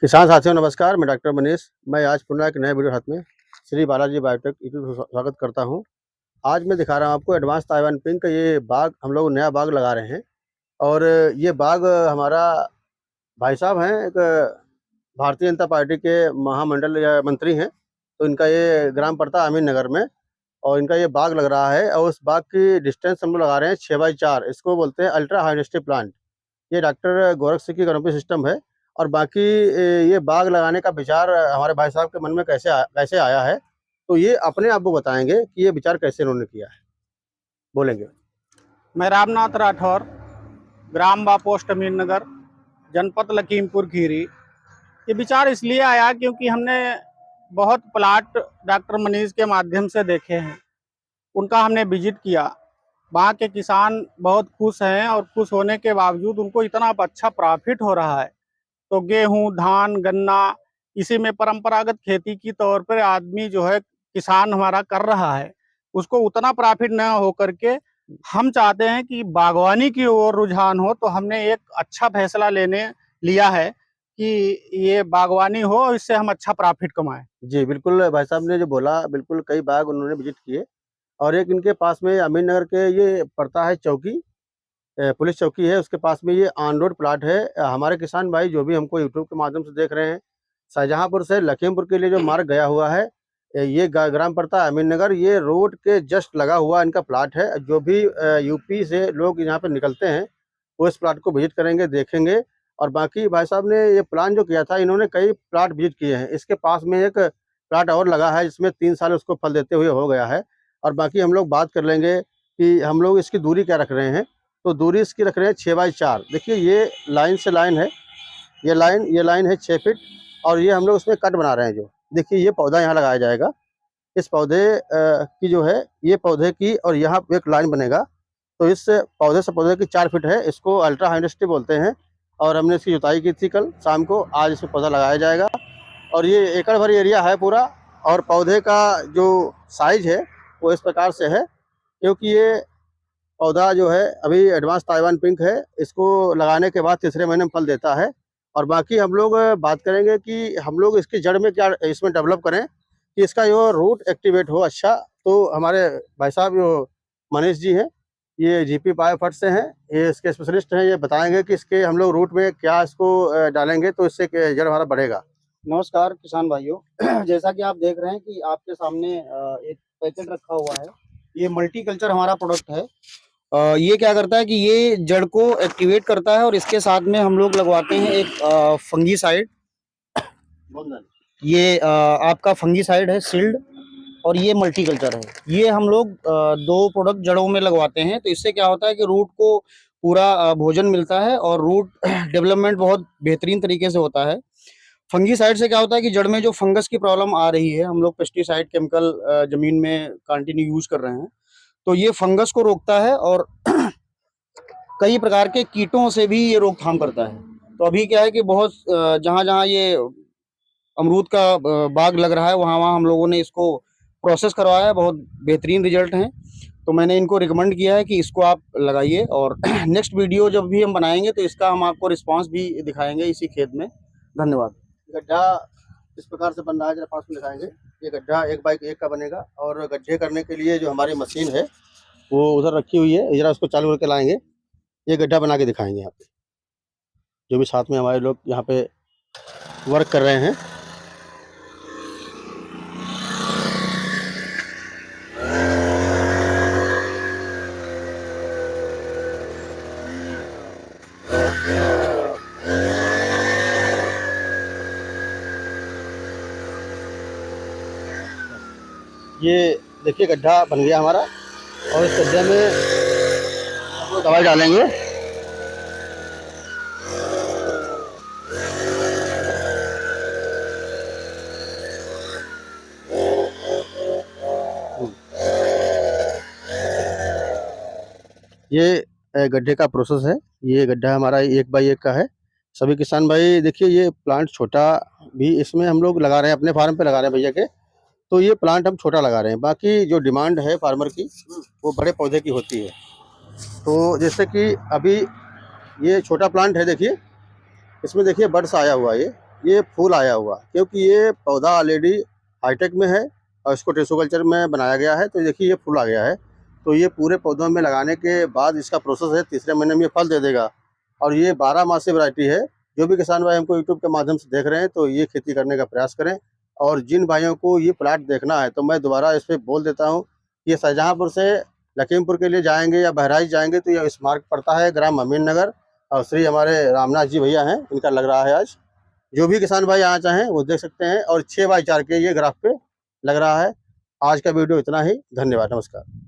किसान साथियों नमस्कार, मैं डॉक्टर मनीष। मैं आज पुनः एक नए वीडियो साथ में श्री बालाजी बायोटेक यूट्यूब स्वागत करता हूं। आज मैं दिखा रहा हूं आपको एडवांस ताइवान पिंक। ये बाग हम लोग नया बाग लगा रहे हैं और ये बाग हमारा भाई साहब हैं, एक भारतीय जनता पार्टी के महामंडल या मंत्री हैं। तो इनका ये ग्राम पड़ता है अमीन नगर में और इनका ये बाग लग रहा है और उस बाग की डिस्टेंस हम लोग लगा रहे हैं 6x4। इसको बोलते हैं अल्ट्रा हाई डेंसिटी प्लांट। ये डॉक्टर गोरख सिंह की कैनोपी सिस्टम है। और बाकी ये बाग लगाने का विचार हमारे भाई साहब के मन में कैसे आया है, तो ये अपने आप को बताएंगे कि ये विचार कैसे इन्होंने किया है। बोलेंगे। मैं रामनाथ राठौर, ग्राम बा पोस्ट अमीन नगर, जनपद लखीमपुर खीरी। ये विचार इसलिए आया क्योंकि हमने बहुत प्लाट डॉक्टर मनीष के माध्यम से देखे हैं, उनका हमने विजिट किया। वहाँ के किसान बहुत खुश हैं और खुश होने के बावजूद उनको इतना अच्छा प्रॉफिट हो रहा है। तो गेहूं, धान, गन्ना, इसी में परंपरागत खेती की तौर पर आदमी जो है किसान हमारा कर रहा है, उसको उतना प्रॉफिट न हो करके हम चाहते हैं कि बागवानी की ओर रुझान हो। तो हमने एक अच्छा फैसला लेने लिया है कि ये बागवानी हो और इससे हम अच्छा प्रॉफिट कमाएं। जी बिल्कुल, भाई साहब ने जो बोला बिल्कुल, कई बाग उन्होंने विजिट किए और एक इनके पास में अमीन नगर के ये पड़ता है चौकी, पुलिस चौकी है, उसके पास में ये ऑन रोड प्लाट है। हमारे किसान भाई जो भी हमको यूट्यूब के माध्यम से देख रहे हैं, शाहजहांपुर से लखीमपुर के लिए जो मार्ग गया हुआ है, ये ग्राम पड़ता है अमीन नगर। ये रोड के जस्ट लगा हुआ इनका प्लाट है। जो भी यूपी से लोग यहाँ पे निकलते हैं वो इस प्लाट को विजिट करेंगे, देखेंगे। और बाकी भाई साहब ने ये प्लान जो किया था, इन्होंने कई प्लाट विजिट किए हैं। इसके पास में एक प्लाट और लगा है जिसमें 3 साल उसको फल देते हुए हो गया है। और बाकी हम लोग बात कर लेंगे कि हम लोग इसकी दूरी क्या रख रहे हैं। तो दूरी इसकी रख रहे हैं 6x4। देखिए ये लाइन से लाइन है, ये लाइन है 6 फीट और ये हम लोग उसमें कट बना रहे हैं। जो देखिए ये पौधा यहाँ लगाया जाएगा, इस पौधे की जो है ये पौधे की, और यहाँ एक लाइन बनेगा। तो इस पौधे से पौधे की 4 फीट है, इसको अल्ट्रा हाई डेंसिटी बोलते हैं। और हमने इसकी जुताई की थी कल शाम को, आज इसमें पौधा लगाया जाएगा। और ये एकड़ भर एरिया है पूरा। और पौधे का जो साइज है वो इस प्रकार से है, क्योंकि ये पौधा जो है अभी एडवांस ताइवान पिंक है। इसको लगाने के बाद तीसरे महीने में फल देता है। और बाकी हम लोग बात करेंगे कि हम लोग इसकी जड़ में क्या इसमें डेवलप करें कि इसका जो रूट एक्टिवेट हो अच्छा। तो हमारे भाई साहब जो मनीष जी हैं, ये जीपी बायोफर्ट से हैं, ये इसके स्पेशलिस्ट हैं। ये बताएंगे कि इसके हम लोग रूट में क्या इसको डालेंगे तो इससे जड़ हमारा बढ़ेगा। नमस्कार किसान भाइयों। जैसा कि आप देख रहे हैं कि आपके सामने एक पैकेट रखा हुआ है। ये मल्टी कल्चर हमारा प्रोडक्ट है। ये क्या करता है कि ये जड़ को एक्टिवेट करता है और इसके साथ में हम लोग लगवाते हैं एक फंगीसाइड। ये आपका फंगीसाइड है सील्ड, और ये मल्टी कल्चर है। ये हम लोग 2 प्रोडक्ट जड़ों में लगवाते हैं। तो इससे क्या होता है कि रूट को पूरा भोजन मिलता है और रूट डेवलपमेंट बहुत बेहतरीन तरीके से होता है। फंगीसाइड से क्या होता है कि जड़ में जो फंगस की प्रॉब्लम आ रही है, हम लोग पेस्टिसाइड केमिकल जमीन में कंटिन्यू यूज कर रहे हैं, तो ये फंगस को रोकता है और कई प्रकार के कीटों से भी ये रोकथाम करता है। तो अभी क्या है कि बहुत जहाँ जहाँ ये अमरूद का बाग लग रहा है, वहाँ वहाँ हम लोगों ने इसको प्रोसेस करवाया है। बहुत बेहतरीन रिजल्ट हैं। तो मैंने इनको रिकमेंड किया है कि इसको आप लगाइए। और नेक्स्ट वीडियो जब भी हम बनाएंगे तो इसका हम आपको रिस्पांस भी दिखाएंगे इसी खेत में। धन्यवाद। गड्ढा इस प्रकार से बन रहा है, जरा पास में दिखाएंगे। ये गड्ढा 1x1 का बनेगा और गड्ढे करने के लिए जो हमारी मशीन है वो उधर रखी हुई है, जरा उसको चालू करके लाएंगे। ये गड्ढा बना के दिखाएंगे यहाँ पे, जो भी साथ में हमारे लोग यहाँ पे वर्क कर रहे हैं। ये देखिए गड्ढा बन गया हमारा और इस गड्ढे में हम लोग दवाई डालेंगे। ये गड्ढे का प्रोसेस है। ये गड्ढा हमारा 1x1 का है। सभी किसान भाई देखिए, ये प्लांट छोटा भी इसमें हम लोग लगा रहे हैं, अपने फार्म पे लगा रहे हैं भैया के। तो ये प्लांट हम छोटा लगा रहे हैं, बाकी जो डिमांड है फार्मर की वो बड़े पौधे की होती है। तो जैसे कि अभी ये छोटा प्लांट है, देखिए इसमें देखिए बड्स आया हुआ है। ये फूल आया हुआ, क्योंकि ये पौधा ऑलरेडी हाईटेक में है और इसको टिश्यू कल्चर में बनाया गया है। तो देखिए ये फूल आ गया है, तो ये पूरे पौधों में लगाने के बाद इसका प्रोसेस है, तीसरे महीने में ये फल दे देगा और ये 12 मासी वैरायटी है। जो भी किसान भाई हमको यूट्यूब के माध्यम से देख रहे हैं तो ये खेती करने का प्रयास करें। और जिन भाइयों को ये प्लाट देखना है तो मैं दोबारा इस पर बोल देता हूँ, ये शाहजहाँपुर से लखीमपुर के लिए जाएंगे या बहराइच जाएंगे तो ये इस मार्ग पड़ता है, ग्राम अमीन नगर। और श्री हमारे रामनाथ जी भैया हैं, इनका लग रहा है आज। जो भी किसान भाई आना चाहें वो देख सकते हैं। और 6x4 के ये ग्राफ पे लग रहा है। आज का वीडियो इतना ही, धन्यवाद, नमस्कार।